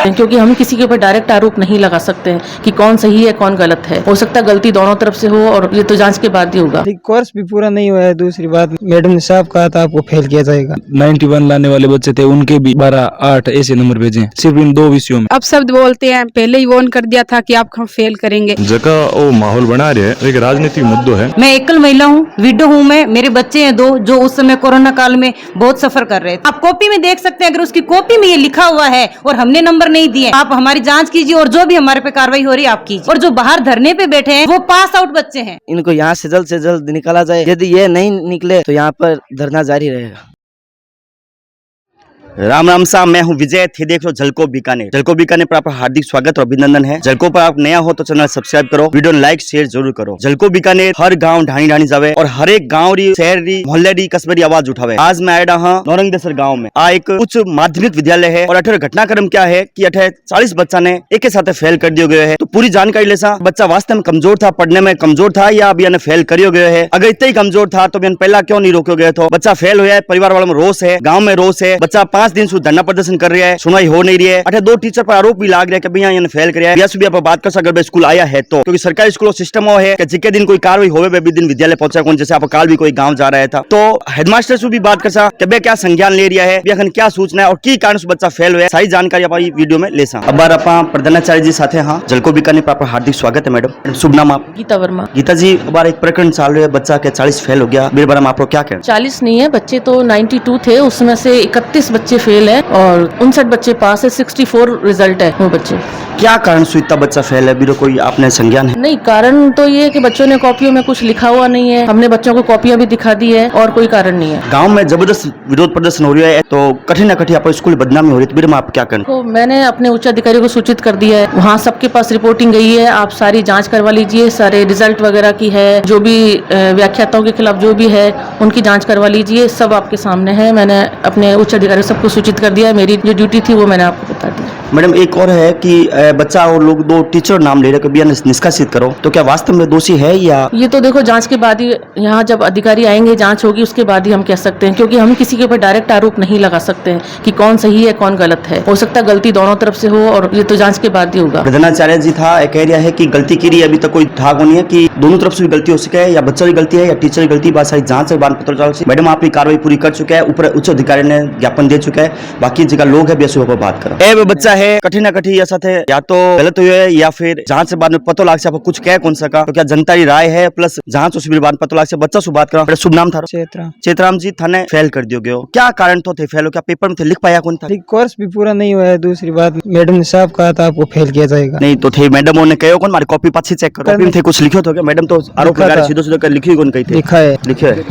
क्योंकि हम किसी के ऊपर डायरेक्ट आरोप नहीं लगा सकते हैं कि कौन सही है कौन गलत है। हो सकता है गलती दोनों तरफ से हो और ये तो जांच के बाद ही होगा। कोर्स भी पूरा नहीं हुआ है। दूसरी बात, मैडम ने साफ कहा था आपको फेल किया जाएगा। 91 लाने वाले बच्चे थे, उनके भी 12, 8 ऐसे नंबर भेजे सिर्फ इन 2 विषयों में। अब शब्द बोलते हैं, पहले ही वॉर्न कर दिया था कि आप हम फेल करेंगे। जगह वो माहौल बना रहे हैं, एक राजनीतिक मुद्दों है। मैं एकल महिला हूँ, विडो हूँ मैं, मेरे बच्चे हैं 2 जो उस समय कोरोना काल में बहुत सफर कर रहे थे। आप कॉपी में देख सकते हैं, अगर उसकी कॉपी में ये लिखा हुआ है और हमने नंबर नहीं दिए, आप हमारी जांच कीजिए और जो भी हमारे पे कार्रवाई हो रही है आप कीजिए। और जो बाहर धरने पे बैठे हैं वो पास आउट बच्चे हैं। इनको यहाँ से जल्द निकाला जाए। यदि ये नहीं निकले तो यहाँ पर धरना जारी रहेगा। राम राम साहब, मैं हूं विजय। थे देख लो झलको बीकानेर। झलको बीकानेर पर आपका हार्दिक स्वागत और अभिनंदन है। झलको पर आप नया हो तो चैनल सब्सक्राइब करो, वीडियो लाइक शेयर जरूर करो। झलको बीकानेर हर गांव ढाणी ढाणी जावे और हर एक गांव री शहर री मोहल्ले री कस्बे री आवाज उठावे। आज मैं आया हाँ नौरंगदेसर गाँव में। आ एक उच्च माध्यमिक विद्यालय है और अठे घटनाक्रम क्या है कि अठे 40 बच्चा ने एक साथ फेल कर दिया गया है। तो पूरी जानकारी ले सा बच्चा वास्तव में कमजोर था, पढ़ने में कमजोर था या अभी फेल करियो गया है। अगर इतना ही कमजोर था तो पहला क्यों नहीं रोक्यो गया था। बच्चा फेल हुआ है, परिवार वालों में रोष है, गाँव में रोष है। बच्चा 5 दिन से धरना प्रदर्शन कर रहा है, सुनवाई हो नहीं रही है। अठे 2 टीचर पर आरोप भी लाग रहा है कि भैया ये फेल कर है। भी आप बात कर सकते अगर स्कूल आया है तो, क्योंकि सरकारी स्कूलों सिस्टम है कि जिके दिन कोई कार्रवाई होवे भी दिन विद्यालय पहुंचा कौन। जैसे आप काल भी कोई गांव जा रहा था तो हेडमास्टर से भी बात कर सा कि क्या संज्ञान ले रहा है, क्या सूचना है और की कारण से बच्चा फेल हुआ है। सारी जानकारी आप वीडियो में ले सा। अब बार आप प्रधानाचार्य जी साथ हाँ झलको बीकानेर पर आपका हार्दिक स्वागत है। मैडम शुभ नाम आप? गीता वर्मा। गीता जी, बार एक प्रकरण चाल रहा है, बच्चा के 40 फेल हो गया। मेरे बारे में आपको क्या कहना? 40 नहीं है, बच्चे तो 92 थे, उसमें से 31 बच्चे फेल है और 59 बच्चे पास है। 64 रिजल्ट है वो बच्चे। क्या कारण से इतना बच्चा फेल है? बीरो कोई आपने संज्ञान है? नहीं, कारण तो ये है कि बच्चों ने कॉपियों में कुछ लिखा हुआ नहीं है। हमने बच्चों को कॉपियां भी दिखा दी है और कोई कारण नहीं है। गांव में जबरदस्त विरोध प्रदर्शन हो रहा है तो कठिन न कठिन आप स्कूल बदनामी हो रही है, तो आप क्या करें? तो मैंने अपने उच्च अधिकारी को सूचित कर दिया है, वहाँ सबके पास रिपोर्टिंग गई है। आप सारी जांच करवा लीजिए, सारे रिजल्ट वगैरह की है, जो भी व्याख्याताओं के खिलाफ जो भी है उनकी जांच करवा लीजिए, सब आपके सामने है। मैंने अपने उच्च अधिकारी सबको सूचित कर दिया है। मेरी जो ड्यूटी थी वो मैंने आपको बता दी। मैडम एक और है कि बच्चा और लोग 2 टीचर नाम ले रहे हैं, निष्कासित करो, तो क्या वास्तव में दोषी है या? ये तो देखो जांच के बाद ही, यहाँ जब अधिकारी आएंगे जांच होगी उसके बाद ही हम कह सकते हैं, क्योंकि हम किसी के ऊपर डायरेक्ट आरोप नहीं लगा सकते हैं कि कौन सही है कौन गलत है। हो सकता है गलती दोनों तरफ से हो और ये तो जांच के बाद ही होगा। प्रधानाचार्य जी था कह रहा है कि गलती की रही अभी तक कोई धाग नहीं है कि दोनों तरफ से भी गलती हो सके है, या बच्चा की गलती है या टीचर की गलती। बात सारी जांच से बाद पता चल। मैडम आपकी कार्रवाई पूरी कर चुका है, ऊपर उच्च अधिकारी ने ज्ञापन दे चुका है, बाकी जगह लोग है बेसुबह पर बात करो। बच्चा है कठिन कठिन ऐसा थे, या तो गलत हुए है या फिर जांच से बाद में पता लाग से आपको कुछ कह कौन सका, तो क्या जनता की राय है प्लस जांच उस बाद पता लाग से बच्चा से बात करो। शुभ नाम था? चेतराम जी। थाने फेल कर दियो गयो, क्या कारण तो थे फेल हो? क्या पेपर में थे लिख पाया कौन था? कोर्स भी पूरा नहीं हुआ है। दूसरी बात, मैडम ने साफ कहा था आपको फेल किया जाएगा। नहीं तो थे मैडम ने कहो कौन मारी कॉपी पाछी चेक करो, कॉपी में थे कुछ लिखो तो क्या? मैडम तो आरोप लगा रहे, सीधो कर लिखी कौन कही थे? लिखा है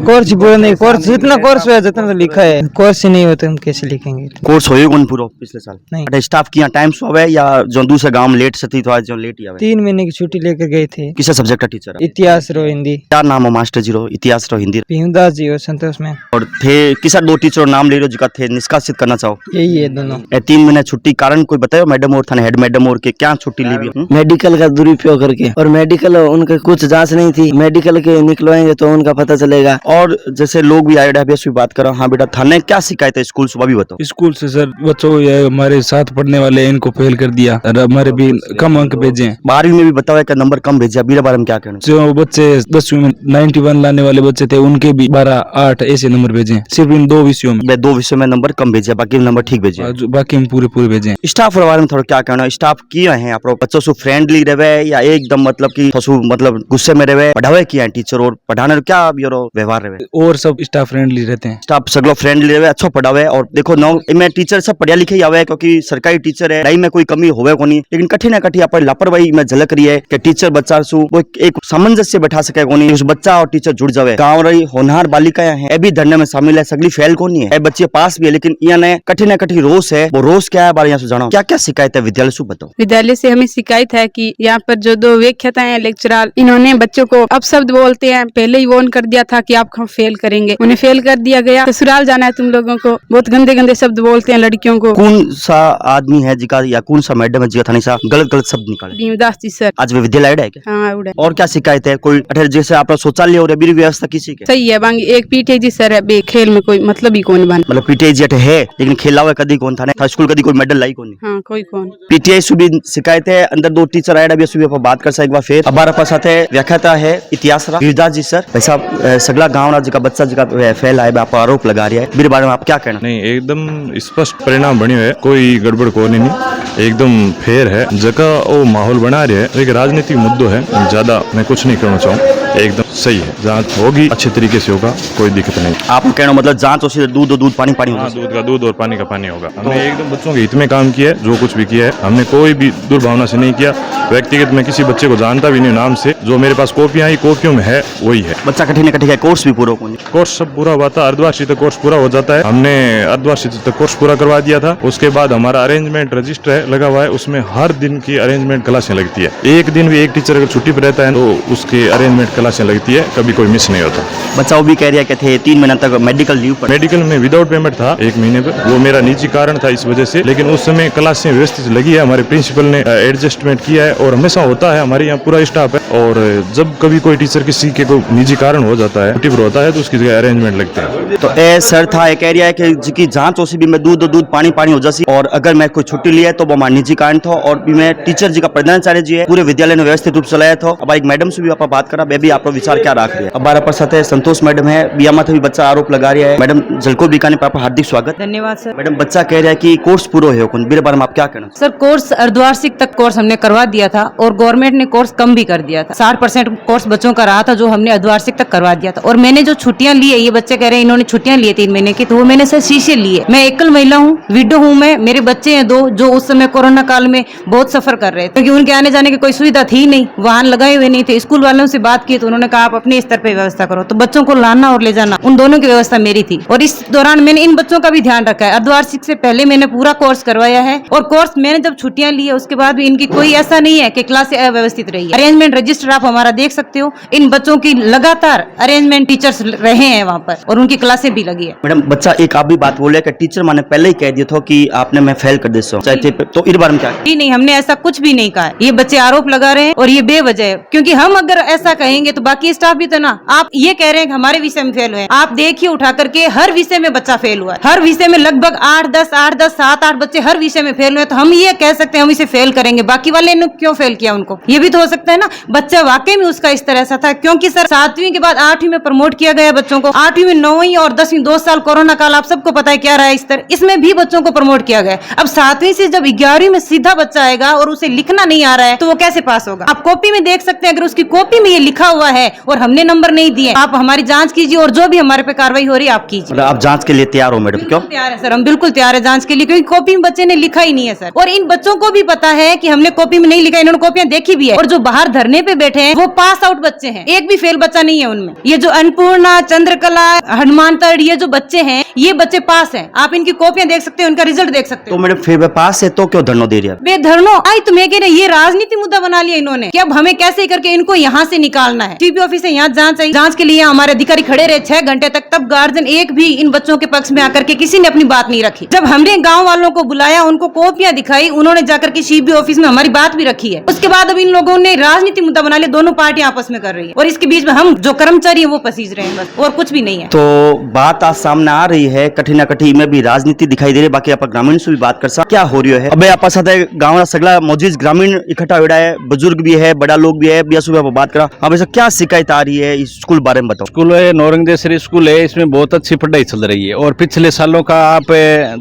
कोर्स पूरा नहीं। कोर्स जितना कोर्स हुआ जितना तो लिखा है, कोर्स ही नहीं होते हम कैसे लिखेंगे? कोर्स होए कौन पूरा पिछले साल? नहीं। स्टाफ की टाइम सोवे या जो दूसरे गांव में लेट सती तो आज जो लेट ही आवे? 3 महीने की छुट्टी लेकर गए थे। किस सब्जेक्ट का टीचर? इतिहास रो हिंदी। क्या नाम है मास्टर जी रो? इतिहास रो हिंदी? भीमदास जी और संतोष में। और थे किसा 2 टीचर नाम ले लो जिका थे निष्कासित करना चाहो? यही है दोनों। 3 महीने छुट्टी कारण कोई बताओ मैडम और थाने हेड मैडम और के क्या छुट्टी ली? मेडिकल का दुरुपयोग करके, और मेडिकल उनके कुछ जांच नहीं थी, मेडिकल के निकलवाएंगे तो उनका पता चलेगा। और जैसे लोग भी आए बात करो। हाँ बेटा, थाने क्या शिकायत है स्कूल सुबह भी बताओ? स्कूल से सर बच्चों ये हमारे साथ पढ़ने वाले इनको फेल कर दिया और हमारे भी कम अंक भेजे। 12वीं में भी बताओ कि नंबर कम भेजा, मेरे बारे में क्या कहना? जो बच्चे 10वीं में 91 लाने वाले बच्चे थे उनके भी 12, 8 ऐसे नंबर भेजे सिर्फ इन 2 विषयों में। 2 विषयों में नंबर कम भेजा, बाकी नंबर ठीक भेजे, बाकी में पूरे भेजे। स्टाफ के बारे में थोड़ा क्या कहना? स्टाफ किया है आप बच्चों से फ्रेंडली रहे या एकदम मतलब की मतलब गुस्से में रहे? पढ़ावे किया है टीचर और पढ़ाने क्या व्यवहार रहे? और सब स्टाफ फ्रेंडली रहते हैं। स्टाफ सगलो फ्रेंडली रहे, अच्छा पढ़ावे। और देखो मैं टीचर सब पढ़िया लिखे आवे क्योंकि सरकारी टीचर है, पढ़ाई में कोई कमी होवे को नहीं, लेकिन कठिन है कठिन पर लापरवाही में झलक रही है कि टीचर बच्चा सु वो एक सामंजस्य बैठा सके को नहीं, उस बच्चा और टीचर जुड़ जावे। गाँव रही होनहार बालिकाएं हैं भी धरने में शामिल है, सगली फेल को नहीं है, बच्चे पास भी है, लेकिन यहाँ कठिन रोष है। वो रोष क्या है बारे यहाँ से जानो, क्या क्या शिकायत है विद्यालय से बताओ? विद्यालय से हमें शिकायत है कि यहाँ पर जो 2 व्याख्याता हैं लेक्चरर, इन्होंने बच्चों को अपशब्द बोलते हैं, पहले ही वॉर्न कर दिया था कि आप हम फेल करेंगे, उन्हें फेल कर दिया गया। ससुराल जाना है तुम लोगों को, बहुत गंदे गंदे शब्द बोलते हैं लड़कियों को। कौन सा आदमी है जिका या कौन सा मैडम है जिका थानी सा गलत गलत शब्द निकाले? भीमदास जी सर। आज वे विद्यालय है क्या? हाँ उड़े। और क्या शिकायत है? कोई अठेर जैसे आपका शौचालय और अभी व्यवस्था किसी के? सही है बांगी एक पीटे जी सर है बे खेल में कोई मतलब ही कौन बन। मतलब पीटीआई जी है लेकिन खेला हुआ कदी कौन था ने स्कूल कदी कोई मेडल लाई कौन? हाँ कोई कौन। पीटीआई सुबह शिकायत है अंदर 2 टीचर आए अभी सुबह पर बात कर सा एक बार फिर हमारे पास आते व्याख्याता है इतिहास वीरदास जी सर। भाई साहब सगला गाँव ना जिका बच्चा जिका फैल आए आप आरोप लगा रहा है मेरे बारे में आप क्या कहना? नहीं एकदम स्पष्ट परिणाम बने हुए कोई गड़बड़ को नहीं एकदम फेयर है जगह वो माहौल बना रहे है। एक राजनीतिक मुद्दों है ज्यादा मैं कुछ नहीं कहना चाहूँ एकदम सही है जांच होगी अच्छे तरीके से होगा कोई दिक्कत नहीं। आप कहना मतलब जांच हो दूध पानी होगा? हाँ दूध का दूध और पानी का पानी होगा। हमने एकदम बच्चों के हित में काम किया है जो कुछ भी किया है हमने कोई भी दुर्भावना से नहीं किया। व्यक्तिगत मैं किसी बच्चे को जानता भी नहीं नाम से जो मेरे पास कॉपियां आई कॉपियों में है वही है। बच्चा कठिन कठिन कोर्स भी पूरा कोर्स सब पूरा हुआ था अर्धवार्षिक कोर्स पूरा हो जाता है हमने अर्धवार्षिक कोर्स पूरा करवा दिया था। उसके बाद हमारा अरेंजमेंट रजिस्टर है लगा हुआ है उसमें हर दिन की अरेंजमेंट क्लासें लगती है। एक दिन भी एक टीचर अगर छुट्टी पर रहता है तो उसके अरेंजमेंट क्लासें लगती है कभी कोई मिस नहीं होता। बच्चा वो भी कह रहा है थे 3 महीना तक मेडिकल लीव पर मेडिकल में विदाउट पेमेंट था 1 महीने पर वो मेरा निजी कारण था इस वजह से लेकिन उस समय क्लासें व्यवस्थित लगी है हमारे प्रिंसिपल ने एडजस्टमेंट किया है और हमेशा होता है हमारे यहाँ पूरा स्टाफ है और जब कभी कोई टीचर किसी के कोई निजी कारण हो जाता है छुट्टी पर होता है तो उसकी जगह अरेंजमेंट लगते हैं। तो ए सर था ये कह रहा है कि जिसकी जांच हो भी मैं दूध पानी हो जासी और अगर मैं कोई छुट्टी लिया तो वो हमारा निजी कारण था और भी मैं टीचर जी का प्रधानाचार्य जी है पूरे विद्यालय ने व्यवस्थित रूप चलाया था। अब एक मैडम से भी आप बात करा बेबी आप विचार क्या रख रहे हैं? अब हमारे पास आते संतोष मैडम है बियामा भी बच्चा आरोप लगा रहा है। मैडम जलको बीकाने पर आपका हार्दिक स्वागत। धन्यवाद सर। मैडम बच्चा कह रहा है कि कोर्स पूरा है मेरे बारे में आप क्या कहना? सर कोर्स अर्धवार्षिक तक कोर्स हमने करवा दिया था और गवर्नमेंट ने कोर्स कम भी कर दिया था। 60% कोर्स बच्चों का रहा था जो हमने अर्धवार्षिक तक करवा दिया था। और मैंने जो छुट्टियां ली है ये बच्चे कह रहे हैं इन्होंने छुट्टियां ली 3 महीने की तो वो मैंने सर शीशे लिए। मैं एकल महिला हूँ विडो हूँ मैं मेरे बच्चे हैं 2 जो उस समय कोरोना काल में बहुत सफर कर रहे थे क्योंकि उनके आने जाने की कोई सुविधा थी नहीं वाहन लगाए हुए नहीं थे। स्कूल वालों से बात की तो उन्होंने कहा आप अपने स्तर पर व्यवस्था करो तो बच्चों को लाना और ले जाना उन दोनों की व्यवस्था मेरी थी। और इस दौरान मैंने इन बच्चों का भी ध्यान रखा है। अर्धवार्षिक से पहले मैंने पूरा कोर्स करवाया है और कोर्स मैंने जब छुट्टियां ली है उसके बाद भी इनकी कोई ऐसा नहीं है कि क्लास अव्यवस्थित रही है। अरेंजमेंट रजिस्टर आप हमारा देख सकते हो इन बच्चों की लगातार अरेंजमेंट टीचर्स रहे हैं वहाँ पर और उनकी क्लासें भी लगी है। मैडम बच्चा एक आप भी बात बोले कि टीचर मैंने पहले ही कह दिया था कि आपने मैं फेल कर दे तो इस बारे में क्या? जी नहीं हमने ऐसा कुछ भी नहीं कहा। ये बच्चे आरोप लगा रहे हैं और ये बेवजह है क्योंकि हम अगर ऐसा कहेंगे तो बाकी स्टाफ भी तो ना आप ये कह रहे हैं कि हमारे विषय में फेल हुए। आप देखिए उठा करके हर विषय में बच्चा फेल हुआ है। हर विषय में लगभग 8-10 7-8 बच्चे हर विषय में फेल हुए तो हम ये कह सकते हैं हम इसे फेल करेंगे बाकी वाले ने क्यों फेल किया उनको ये भी तो हो सकता है ना। बच्चा वाकई में उसका स्तर ऐसा था क्योंकि सर 7वीं के बाद 8वीं में प्रमोट किया गया बच्चों को। 8वीं में 9वीं और 10वीं 2 साल कोरोना काल आप सबको पता है क्या रहा है स्तर इसमें भी बच्चों को प्रमोट किया गया। अब 7वीं से जब 11वीं में सीधा बच्चा आएगा और उसे लिखना नहीं आ रहा है तो वो कैसे पास होगा? आप कॉपी में देख सकते हैं अगर उसकी कॉपी में ये लिखा हुआ है और हमने नंबर नहीं दिए आप हमारी जांच कीजिए और जो भी हमारे पे कार्रवाई हो रही है आप कीजिए। मतलब आप जांच के लिए तैयार हो मैडम? क्यों तैयार है सर हम बिल्कुल तैयार है जांच के लिए क्योंकि कॉपी में बच्चे ने लिखा ही नहीं है सर और इन बच्चों को भी पता है कि हमने कॉपी में नहीं लिखा इन्होंने कॉपियां देखी भी है और जो बाहर धरने पे बैठे हैं वो पास आउट बच्चे हैं एक भी फेल बच्चा नहीं है उनमें। ये जो अन्नपूर्णा चंद्रकला हनुमानतड़ ये जो बच्चे हैं ये बच्चे पास हैं आप इनकी कॉपियां देख सकते हो उनका रिजल्ट देख सकते हो। तो मैडम फिर पास है तो क्यों धरना दे रही है? बे धरनो आई तो मैं कह रही ये राजनीति मुद्दा बना लिया इन्होंने कि अब हमें कैसे करके इनको यहाँ से निकालना है। टीपी ऑफिस से यहाँ जांच आई जांच के लिए हमारे अधिकारी खड़े रहे 6 घंटे तक तब गार्जियन एक भी इन बच्चों के पक्ष में आकर के किसी ने अपनी बात नहीं रखी। जब हमने गाँव वालों को बुलाया उनको कॉपियां दिखाई उन्होंने जाकर के सीबी ऑफिस में हमारी बात भी रखी है। उसके बाद अब इन लोगों ने राजनीति मुद्दा बना लिया दोनों पार्टियां आपस में कर रही है और इसके बीच में हम जो कर्मचारी है वो पसीज रहे हैं बस और कुछ भी नहीं है। तो बात आज सामने आ रही है कठिना कठी में भी राजनीति दिखाई दे रही है। बाकी आप ग्रामीण से भी बात कर सकते क्या हो रही है? अब आप साथ गाँव सगला मौजूद ग्रामीण इकट्ठा हो रहा है बुजुर्ग भी है बड़ा लोग भी है बिया सुबह बात करा। अब ऐसा क्या शिकायत आ रही है इस स्कूल बारे में बताओ। स्कूल है नौरंगदेसरी स्कूल है इसमें बहुत अच्छी पढ़ाई चल रही है और पिछले सालों का आप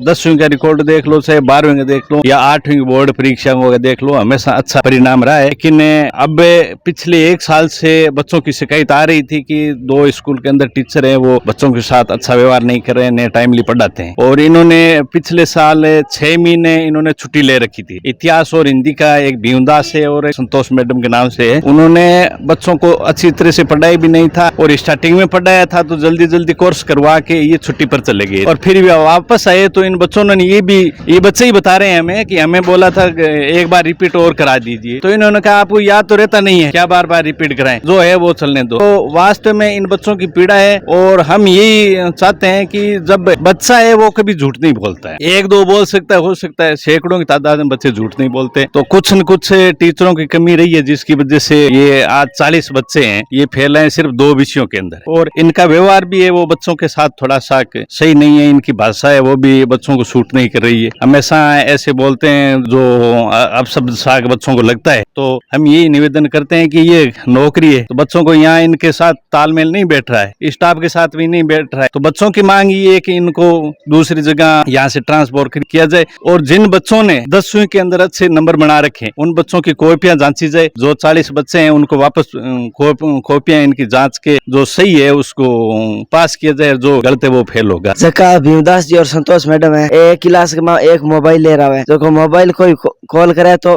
10वीं का रिकॉर्ड देख लो चाहे 12वीं का देख लो या 8वीं बोर्ड परीक्षाओं का देख लो हमेशा अच्छा परिणाम रहा है। लेकिन अब पिछले 1 साल से बच्चों की शिकायत आ रही थी कि 2 स्कूल के अंदर टीचर है वो बच्चों के साथ अच्छा व्यवहार नहीं कर रहे हैं टाइमली पढ़ाते हैं और इन्होंने पिछले साल 6 महीने इन्होंने छुट्टी ले रखी थी। इतिहास और हिंदी का एक भीमदास है और एक संतोष मैडम के नाम से है उन्होंने बच्चों को अच्छी तरह से पढ़ाई भी नहीं था और स्टार्टिंग में पढ़ाया था तो जल्दी कोर्स करवा के ये छुट्टी पर चले गए और फिर भी वापस आए तो इन बच्चों ने ये बच्चे ही बता रहे हैं हमें कि हमें बोला था एक बार रिपीट और करा दीजिए तो इन्होंने कहा आपको याद तो रहता नहीं नहीं है, क्या बार बार रिपीट कराएं, जो है वो चलने दो। तो वास्तव में इन बच्चों की पीड़ा है और हम यही चाहते हैं कि जब बच्चा है वो कभी झूठ नहीं बोलता है, एक दो बोल सकता है, हो सकता है सैकड़ों की तादाद में बच्चे झूठ नहीं बोलते। तो कुछ न कुछ टीचरों की कमी रही है जिसकी वजह से ये आज 40 बच्चे हैं, ये फेल हैं सिर्फ 2 विषयों के अंदर। और इनका व्यवहार भी है वो बच्चों के साथ थोड़ा सा सही नहीं है, इनकी भाषा है वो भी बच्चों को सूट नहीं कर रही है, हमेशा ऐसे बोलते हैं जो अपशब्द सा बच्चों को लगता है। तो हम यही निवेदन करते हैं कि ये नौकरी है तो बच्चों को यहाँ इनके साथ तालमेल नहीं बैठ रहा है, स्टाफ के साथ भी नहीं बैठ रहा है। तो बच्चों की मांग ये है कि इनको दूसरी जगह यहाँ से ट्रांसफर किया जाए और जिन बच्चों ने 10वीं के अंदर अच्छे नंबर बना रखे उन बच्चों की कॉपियां जांची जाए। जो 40 बच्चे हैं उनको वापस कॉपियां इनकी जांच के जो सही है उसको पास किया जाए, जो गलत है वो फेल होगा। जका भीमदास जी और संतोष मैडम है, एक क्लास में एक मोबाइल ले रहा है, जो मोबाइल कोई कॉल करे तो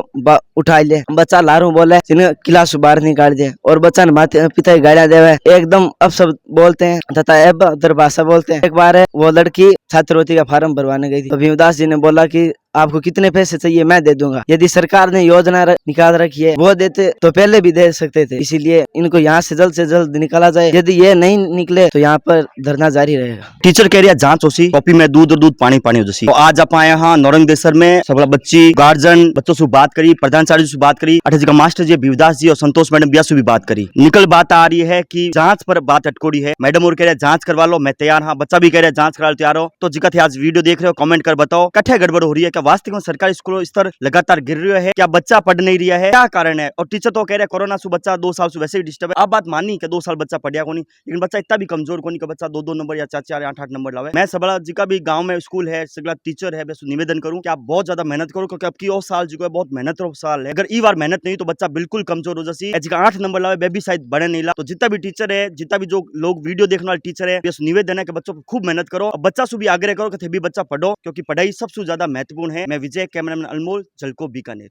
उठा ले, बच्चा लारू बोले जिन्हें क्लास बाहर निकाल दे और बच्चा ने माते पिता की गालियां देवे, एकदम अपशब्द बोलते हैं तथा अभद्र भाषा बोलते हैं। एक बार वो लड़की छात्रवृत्ति का फार्म भरवाने गई थी तो भीमदास जी ने बोला कि आपको कितने पैसे चाहिए मैं दे दूंगा। यदि सरकार ने योजना निकाल रखी है वो देते तो पहले भी दे सकते थे, इसीलिए इनको यहाँ से जल्द निकाला जाए। यदि ये नहीं निकले तो यहाँ पर धरना जारी रहेगा। टीचर कह रही है जांच होसी, कॉपी में दूध और दूध पानी पानी हो जैसी। तो आज आप आए हाँ नौरंग देसर में सब बच्ची गार्जियन बच्चों से बात करी, प्रधानाचार्य से बात करी, अठे जी का मास्टर जी भीमदास जी और संतोष मैडम बिया से भी बात करी। निकल बात आ रही है कि जांच पर बात अटकोड़ी है। मैडम और कह रहे जांच करवा लो, मैं तैयार हाँ, बच्चा भी कह रहे जांच करा लो तैयार हो। तो जिका थे आज वीडियो देख रहे हो कमेंट कर बताओ कठे गड़बड़ हो रही है, क्या वास्तविक में सरकारी स्कूलों स्तर लगातार गिर रहा है, क्या बच्चा पढ़ नहीं रहा है, क्या कारण है। और टीचर तो कह रहे कोरोना से बच्चा 2 साल से वैसे ही डिस्टर्ब है। अब बात मानी कि 2 साल बच्चा पढ़िया को नहीं, लेकिन बच्चा इतना भी कमजोर को नहीं कि बच्चा 2-2 नंबर या 4-4 8-8 नंबर लावे। मैं सबला जी का भी गांव में स्कूल है, सगला टीचर है, बस निवेदन करूं कि आप बहुत ज्यादा मेहनत करो, क्योंकि अब की और साल जो है बहुत मेहनत रो साल है। अगर ई बार मेहनत नहीं तो बच्चा बिल्कुल कमजोर हो जासी। जी का 8 नंबर लावे बेबी शायद बड़े नहीं ला। तो जितना भी टीचर है, जितना भी जो लोग वीडियो देखने वाले टीचर है, बस निवेदन है कि बच्चों को खूब मेहनत करो, बच्चा से भी आग्रह करो कि भी बच्चा पढ़ो, क्योंकि पढ़ाई सबसे ज्यादा महत्वपूर्ण है। मैं विजय, कैमरामैन अनमोल, जलको बीकानेर।